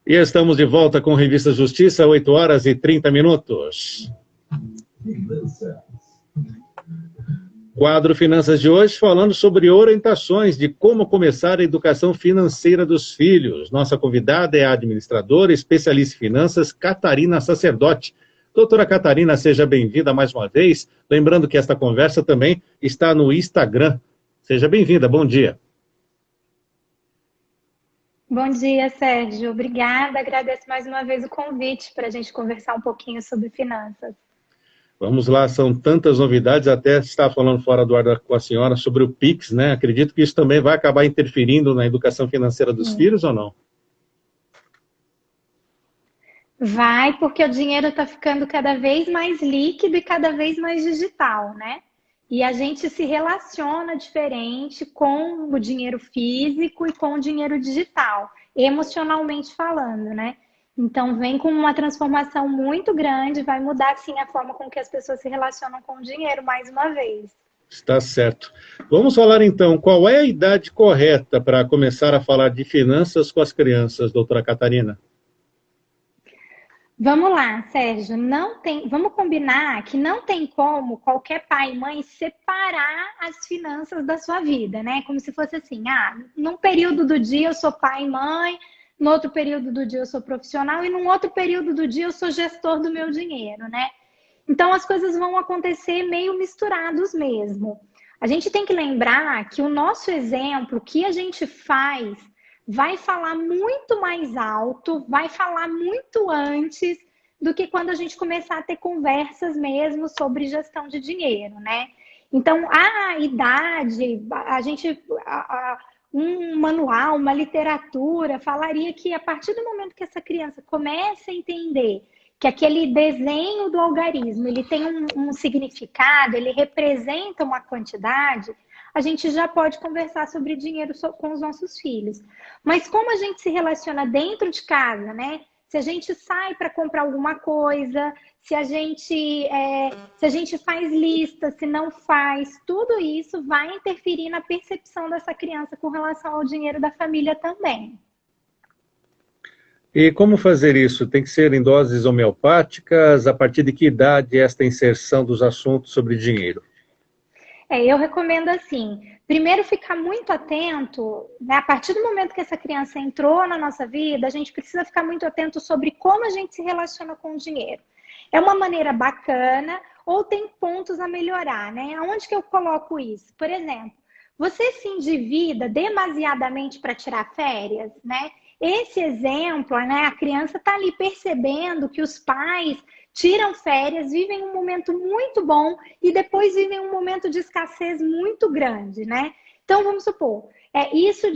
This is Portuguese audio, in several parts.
E estamos de volta com Revista Justiça, 8 horas e 30 minutos. Quadro Finanças de hoje, falando sobre orientações de como começar a educação financeira dos filhos. Nossa convidada é a administradora, especialista em finanças, Catarina Sacerdote. Doutora Catarina, seja bem-vinda mais uma vez. Lembrando que esta conversa também está no Instagram. Seja bem-vinda, bom dia. Bom dia, Sérgio. Obrigada. Agradeço mais uma vez o convite para a gente conversar um pouquinho sobre finanças. Vamos lá, são tantas novidades, até estar falando fora do ar com a senhora sobre o Pix, né? Acredito que isso também vai acabar interferindo na educação financeira dos filhos ou não? Vai, porque o dinheiro está ficando cada vez mais líquido e cada vez mais digital, né? E a gente se relaciona diferente com o dinheiro físico e com o dinheiro digital, emocionalmente falando, né? Então vem com uma transformação muito grande, vai mudar sim a forma com que as pessoas se relacionam com o dinheiro mais uma vez. Está certo. Vamos falar então, qual é a idade correta para começar a falar de finanças com as crianças, doutora Catarina? Vamos lá, Sérgio. Vamos combinar que não tem como qualquer pai e mãe separar as finanças da sua vida, né? Como se fosse assim, num período do dia eu sou pai e mãe, no outro período do dia eu sou profissional e num outro período do dia eu sou gestor do meu dinheiro, né? Então as coisas vão acontecer meio misturados mesmo. A gente tem que lembrar que o nosso exemplo, o que a gente faz, vai falar muito mais alto, vai falar muito antes do que quando a gente começar a ter conversas mesmo sobre gestão de dinheiro, né? Então, a idade, um manual, uma literatura, falaria que a partir do momento que essa criança começa a entender que aquele desenho do algarismo, ele tem um significado, ele representa uma quantidade, a gente já pode conversar sobre dinheiro com os nossos filhos. Mas como a gente se relaciona dentro de casa, né? Se a gente sai para comprar alguma coisa, se a gente faz lista, se não faz, tudo isso vai interferir na percepção dessa criança com relação ao dinheiro da família também. E como fazer isso? Tem que ser em doses homeopáticas? A partir de que idade esta inserção dos assuntos sobre dinheiro? Eu recomendo assim, primeiro ficar muito atento, né? A partir do momento que essa criança entrou na nossa vida, a gente precisa ficar muito atento sobre como a gente se relaciona com o dinheiro. É uma maneira bacana ou tem pontos a melhorar, né? Aonde que eu coloco isso? Por exemplo, você se endivida demasiadamente para tirar férias, né? Esse exemplo, né? A criança está ali percebendo que os pais tiram férias, vivem um momento muito bom e depois vivem um momento de escassez muito grande, né? Então, vamos supor, isso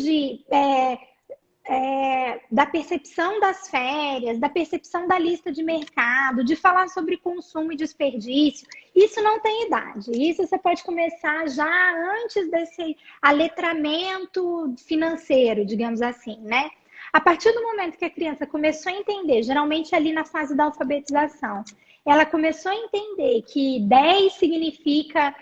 da percepção das férias, da percepção da lista de mercado, de falar sobre consumo e desperdício, isso não tem idade. Isso você pode começar já antes desse aletramento financeiro, digamos assim, né? A partir do momento que a criança começou a entender, geralmente ali na fase da alfabetização, ela começou a entender que 10 significa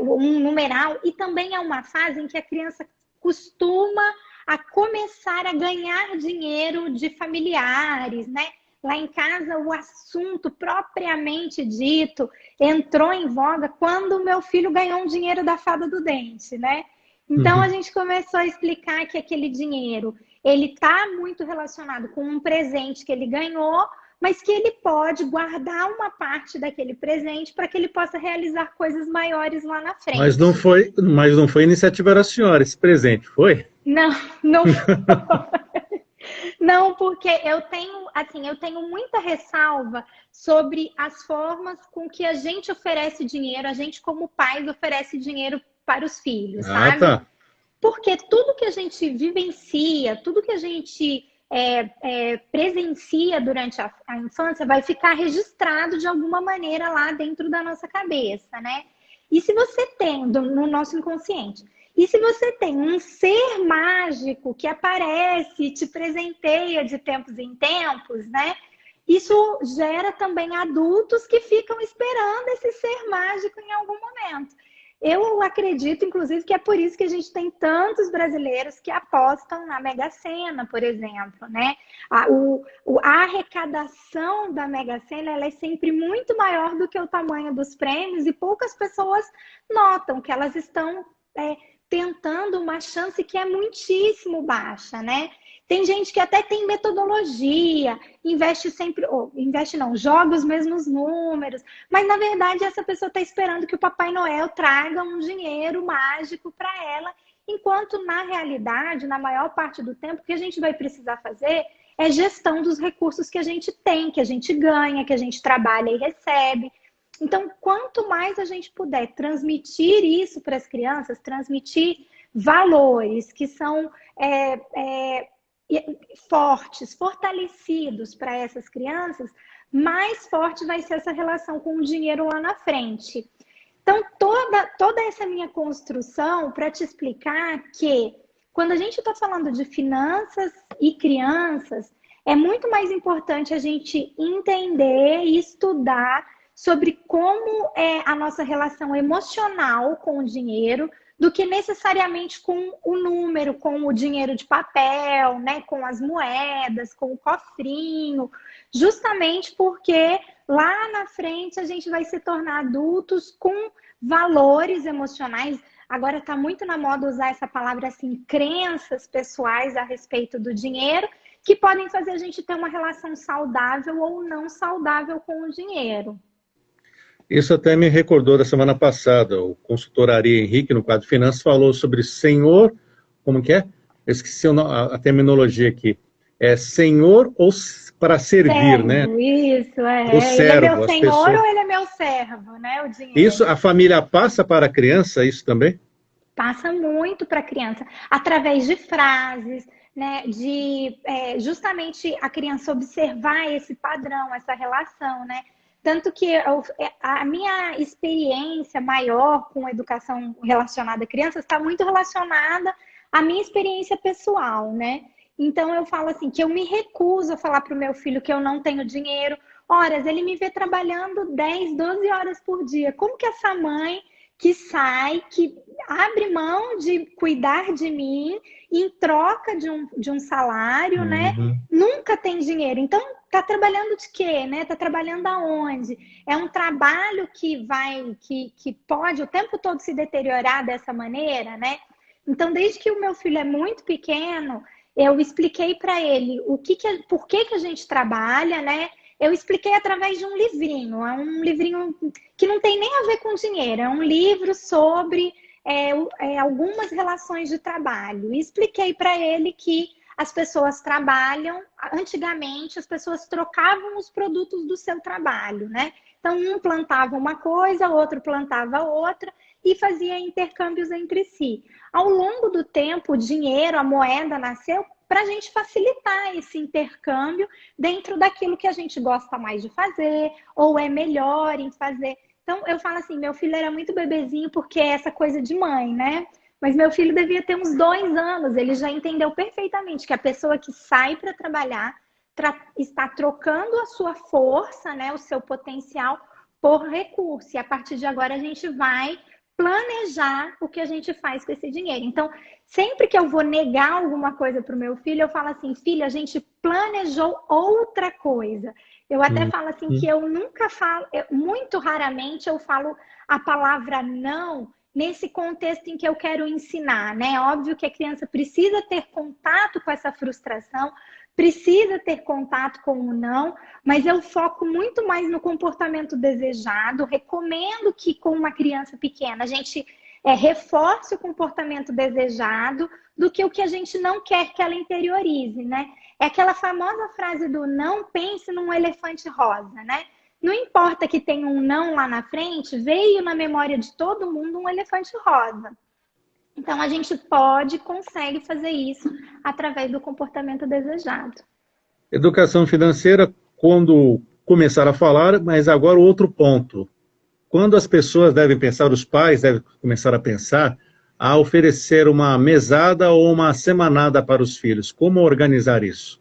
um numeral e também é uma fase em que a criança costuma a começar a ganhar dinheiro de familiares, né? Lá em casa, o assunto propriamente dito entrou em voga quando o meu filho ganhou um dinheiro da fada do dente, né? Então, a gente começou a explicar que aquele dinheiro ele está muito relacionado com um presente que ele ganhou, mas que ele pode guardar uma parte daquele presente para que ele possa realizar coisas maiores lá na frente. Mas não foi iniciativa da senhora esse presente, foi? Não foi. Não, porque eu tenho muita ressalva sobre as formas com que a gente oferece dinheiro, a gente como pais oferece dinheiro para os filhos, sabe? Tá. Porque tudo que a gente vivencia, tudo que a gente presencia durante a infância vai ficar registrado de alguma maneira lá dentro da nossa cabeça, né? E se você tem, no nosso inconsciente, e se você tem um ser mágico que aparece e te presenteia de tempos em tempos, né? Isso gera também adultos que ficam esperando esse ser mágico em algum momento. Eu acredito, inclusive, que é por isso que a gente tem tantos brasileiros que apostam na Mega Sena, por exemplo, né? A arrecadação da Mega Sena, ela é sempre muito maior do que o tamanho dos prêmios e poucas pessoas notam que elas estão tentando uma chance que é muitíssimo baixa, né? Tem gente que até tem metodologia, investe sempre, investe não, joga os mesmos números, mas na verdade essa pessoa está esperando que o Papai Noel traga um dinheiro mágico para ela, enquanto na realidade, na maior parte do tempo, o que a gente vai precisar fazer é gestão dos recursos que a gente tem, que a gente ganha, que a gente trabalha e recebe. Então, quanto mais a gente puder transmitir isso para as crianças, transmitir valores que são fortes, fortalecidos para essas crianças, mais forte vai ser essa relação com o dinheiro lá na frente. Então, toda essa minha construção para te explicar que quando a gente está falando de finanças e crianças, é muito mais importante a gente entender e estudar sobre como é a nossa relação emocional com o dinheiro, do que necessariamente com o número, com o dinheiro de papel, né, com as moedas, com o cofrinho, justamente porque lá na frente a gente vai se tornar adultos com valores emocionais. Agora está muito na moda usar essa palavra assim, crenças pessoais a respeito do dinheiro, que podem fazer a gente ter uma relação saudável ou não saudável com o dinheiro. Isso até me recordou da semana passada. O consultor Ari Henrique, no quadro Finanças, falou sobre senhor, como que é? Eu esqueci a terminologia aqui. É senhor ou para servir, servo, né? Isso, O servo, ele é meu senhor pessoas... ou ele é meu servo, né? O dinheiro. Isso, a família passa para a criança, isso também? Passa muito para a criança, através de frases, né? De justamente a criança observar esse padrão, essa relação, né? Tanto que a minha experiência maior com educação relacionada a crianças está muito relacionada à minha experiência pessoal, né? Então eu falo assim, que eu me recuso a falar para o meu filho que eu não tenho dinheiro. Horas, ele me vê trabalhando 10, 12 horas por dia. Como que essa mãe que sai, que abre mão de cuidar de mim em troca de um salário, né? Nunca tem dinheiro. Então, tá trabalhando de quê, né? Tá trabalhando aonde? É um trabalho que pode o tempo todo se deteriorar dessa maneira, né? Então, desde que o meu filho é muito pequeno, eu expliquei para ele por que a gente trabalha, né? Eu expliquei através de um livrinho. É um livrinho que não tem nem a ver com dinheiro. É um livro sobre algumas relações de trabalho. E expliquei para ele que as pessoas trabalham, antigamente as pessoas trocavam os produtos do seu trabalho, né? Então um plantava uma coisa, outro plantava outra e fazia intercâmbios entre si. Ao longo do tempo, o dinheiro, a moeda nasceu para a gente facilitar esse intercâmbio dentro daquilo que a gente gosta mais de fazer ou é melhor em fazer. Então eu falo assim, meu filho era muito bebezinho porque é essa coisa de mãe, né? Mas meu filho devia ter uns 2 anos, ele já entendeu perfeitamente que a pessoa que sai para trabalhar está trocando a sua força, né, o seu potencial por recurso. E a partir de agora a gente vai planejar o que a gente faz com esse dinheiro. Então, sempre que eu vou negar alguma coisa para o meu filho, eu falo assim, filho, a gente planejou outra coisa. Eu até falo assim que eu nunca falo, muito raramente eu falo a palavra não nesse contexto em que eu quero ensinar, né? Óbvio que a criança precisa ter contato com essa frustração, precisa ter contato com o não, mas eu foco muito mais no comportamento desejado. Recomendo que com uma criança pequena a gente reforce o comportamento desejado do que o que a gente não quer que ela interiorize, né? É aquela famosa frase do não pense num elefante rosa, né? Não importa que tenha um não lá na frente, veio na memória de todo mundo um elefante rosa. Então, a gente consegue fazer isso através do comportamento desejado. Educação financeira, quando começar a falar, mas agora outro ponto. Quando as pessoas devem pensar, os pais devem começar a pensar, a oferecer uma mesada ou uma semanada para os filhos. Como organizar isso?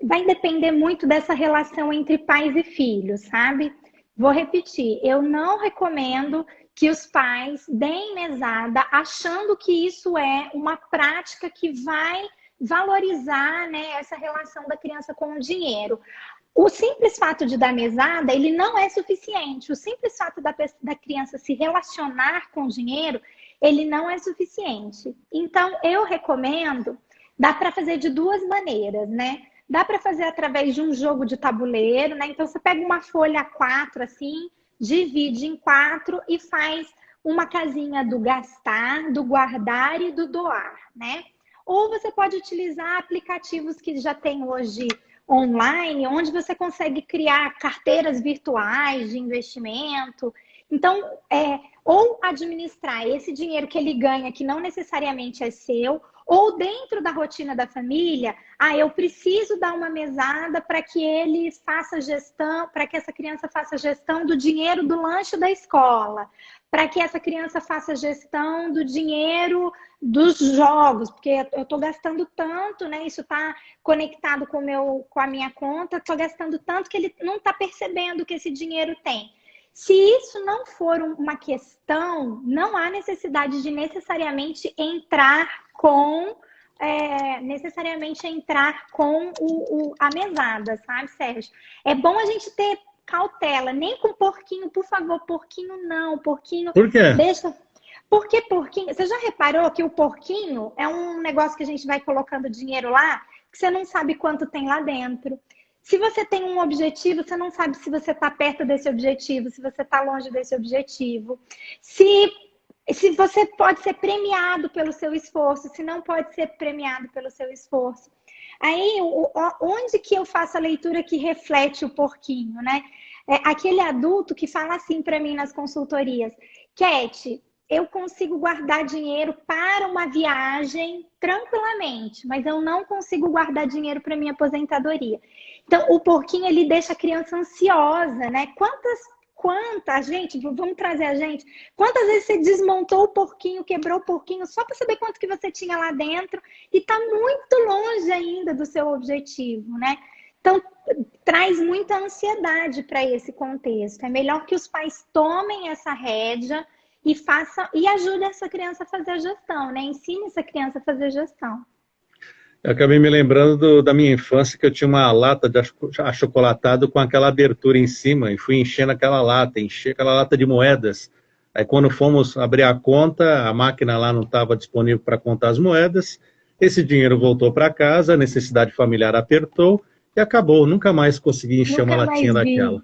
Vai depender muito dessa relação entre pais e filhos, sabe? Vou repetir, eu não recomendo que os pais deem mesada, achando que isso é uma prática que vai valorizar, né, essa relação da criança com o dinheiro. O simples fato de dar mesada, ele não é suficiente. O simples fato da criança se relacionar com o dinheiro, ele não é suficiente. Então, eu recomendo, dá para fazer de duas maneiras, né? Dá para fazer através de um jogo de tabuleiro, né? Então, você pega uma folha A4, assim, divide em 4 e faz uma casinha do gastar, do guardar e do doar, né? Ou você pode utilizar aplicativos que já tem hoje online, onde você consegue criar carteiras virtuais de investimento. Então, ou administrar esse dinheiro que ele ganha, que não necessariamente é seu, ou dentro da rotina da família, eu preciso dar uma mesada para que ele faça gestão, para que essa criança faça gestão do dinheiro do lanche da escola, para que essa criança faça gestão do dinheiro dos jogos, porque eu estou gastando tanto, né? Isso está conectado com a minha conta, estou gastando tanto que ele não está percebendo que esse dinheiro tem. Se isso não for uma questão, não há necessidade de necessariamente entrar com a mesada, sabe, Sérgio? É bom a gente ter cautela, nem com porquinho, por favor, porquinho não, porquinho... Por quê? Deixa... Porque porquinho... Você já reparou que o porquinho é um negócio que a gente vai colocando dinheiro lá, que você não sabe quanto tem lá dentro. Se você tem um objetivo, você não sabe se você está perto desse objetivo, se você está longe desse objetivo. Se você pode ser premiado pelo seu esforço, se não pode ser premiado pelo seu esforço. Aí, onde que eu faço a leitura que reflete o porquinho, né? Aquele adulto que fala assim para mim nas consultorias: Cat, eu consigo guardar dinheiro para uma viagem tranquilamente, mas eu não consigo guardar dinheiro para minha aposentadoria. Então, o porquinho, ele deixa a criança ansiosa, né? Gente, vamos trazer a gente. Quantas vezes você desmontou o porquinho, quebrou o porquinho, só para saber quanto que você tinha lá dentro e está muito longe ainda do seu objetivo, né? Então, traz muita ansiedade para esse contexto. É melhor que os pais tomem essa rédea e ajude essa criança a fazer a gestão, né? Ensine essa criança a fazer gestão. Eu acabei me lembrando da minha infância, que eu tinha uma lata de achocolatado com aquela abertura em cima e fui enchendo aquela lata, enchi aquela lata de moedas. Aí quando fomos abrir a conta, a máquina lá não estava disponível para contar as moedas, esse dinheiro voltou para casa, a necessidade familiar apertou e acabou, nunca mais consegui encher uma latinha daquela.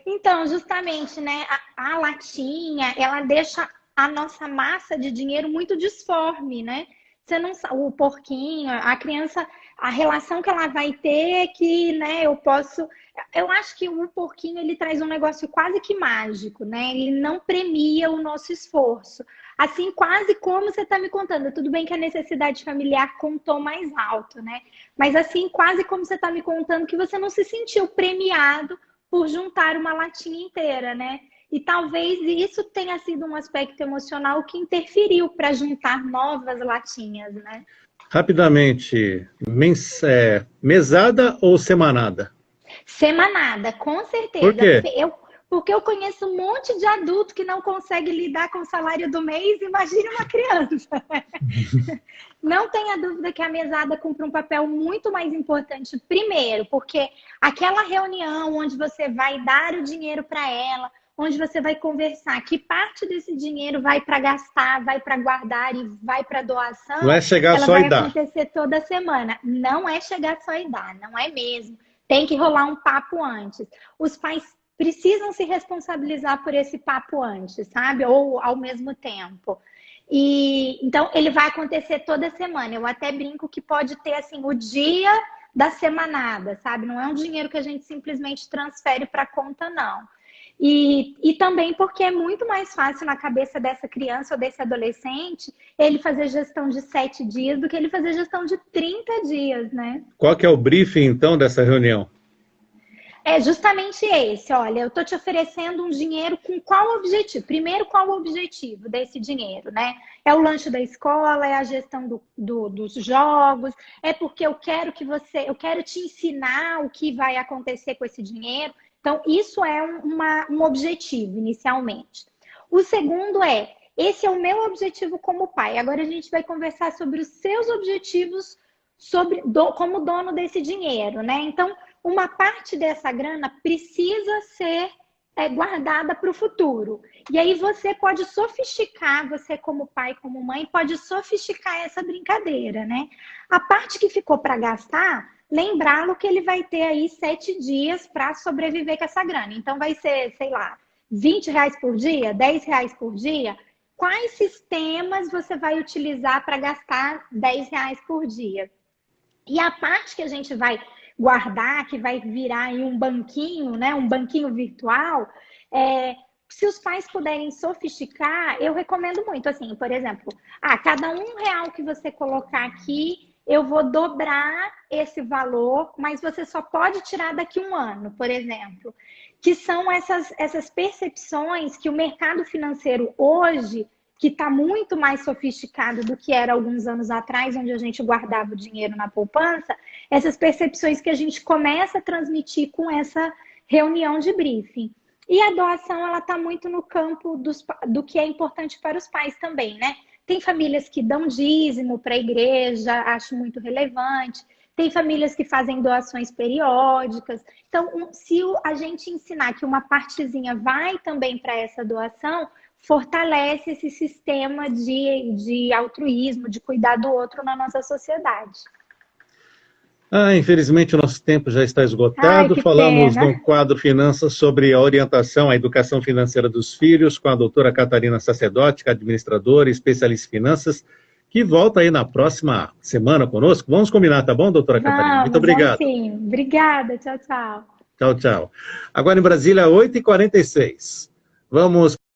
Então, justamente, né, a latinha, ela deixa a nossa massa de dinheiro muito disforme, né? Você não sabe, o porquinho, a criança, a relação que ela vai ter que, né, eu acho que o porquinho, ele traz um negócio quase que mágico, né? Ele não premia o nosso esforço. Assim, quase como você está me contando. Tudo bem que a necessidade familiar contou mais alto, né? Mas assim, quase como você está me contando que você não se sentiu premiado por juntar uma latinha inteira, né? E talvez isso tenha sido um aspecto emocional que interferiu para juntar novas latinhas, né? Rapidamente, mesada ou semanada? Semanada, com certeza. Por quê? Porque eu conheço um monte de adulto que não consegue lidar com o salário do mês, imagine uma criança. Não tenha dúvida que a mesada cumpre um papel muito mais importante. Primeiro, porque aquela reunião onde você vai dar o dinheiro para ela, onde você vai conversar que parte desse dinheiro vai para gastar, vai para guardar e vai para doação. Não é chegar só e dar. Ela vai acontecer toda semana. Não é chegar só e dar, não é mesmo. Tem que rolar um papo antes. Os pais precisam se responsabilizar por esse papo antes, sabe? Ou ao mesmo tempo. E então ele vai acontecer toda semana. Eu até brinco que pode ter assim o dia da semanada, sabe? Não é um dinheiro que a gente simplesmente transfere para a conta, não. E também porque é muito mais fácil na cabeça dessa criança ou desse adolescente ele fazer gestão de 7 dias do que ele fazer gestão de 30 dias, né? Qual que é o briefing, então, dessa reunião? É justamente esse. Olha, eu estou te oferecendo um dinheiro com qual objetivo? Primeiro, qual o objetivo desse dinheiro, né? É o lanche da escola, é a gestão dos jogos, é porque eu quero te ensinar o que vai acontecer com esse dinheiro. Então, isso é um objetivo, inicialmente. O segundo é, esse é o meu objetivo como pai. Agora a gente vai conversar sobre os seus objetivos como dono desse dinheiro, né? Então, uma parte dessa grana precisa ser guardada para o futuro. E aí você pode sofisticar, você como pai, como mãe, pode sofisticar essa brincadeira, né? A parte que ficou para gastar, lembrá-lo que ele vai ter aí 7 dias para sobreviver com essa grana. Então vai ser, sei lá, R$ 20 por dia, R$ 10 por dia. Quais sistemas você vai utilizar para gastar R$ 10 por dia? E a parte que a gente vai guardar, que vai virar em um banquinho, né? Um banquinho virtual, se os pais puderem sofisticar, eu recomendo muito. Assim, por exemplo, cada R$ 1 que você colocar aqui, eu vou dobrar esse valor, mas você só pode tirar daqui a 1 ano, por exemplo. Que são essas percepções que o mercado financeiro hoje, que está muito mais sofisticado do que era alguns anos atrás, onde a gente guardava o dinheiro na poupança, essas percepções que a gente começa a transmitir com essa reunião de briefing. E a doação, ela está muito no campo do que é importante para os pais também, né? Tem famílias que dão dízimo para a igreja, acho muito relevante. Tem famílias que fazem doações periódicas. Então, se a gente ensinar que uma partezinha vai também para essa doação, fortalece esse sistema de altruísmo, de cuidar do outro na nossa sociedade. Infelizmente o nosso tempo já está esgotado. Falamos no quadro Finanças sobre a orientação à educação financeira dos filhos com a doutora Catarina Sacerdoti, administradora e especialista em finanças, que volta aí na próxima semana conosco. Vamos combinar, tá bom, doutora Catarina? Muito obrigado. Sim, obrigada. Tchau, tchau. Tchau, tchau. Agora em Brasília, 8h46. Vamos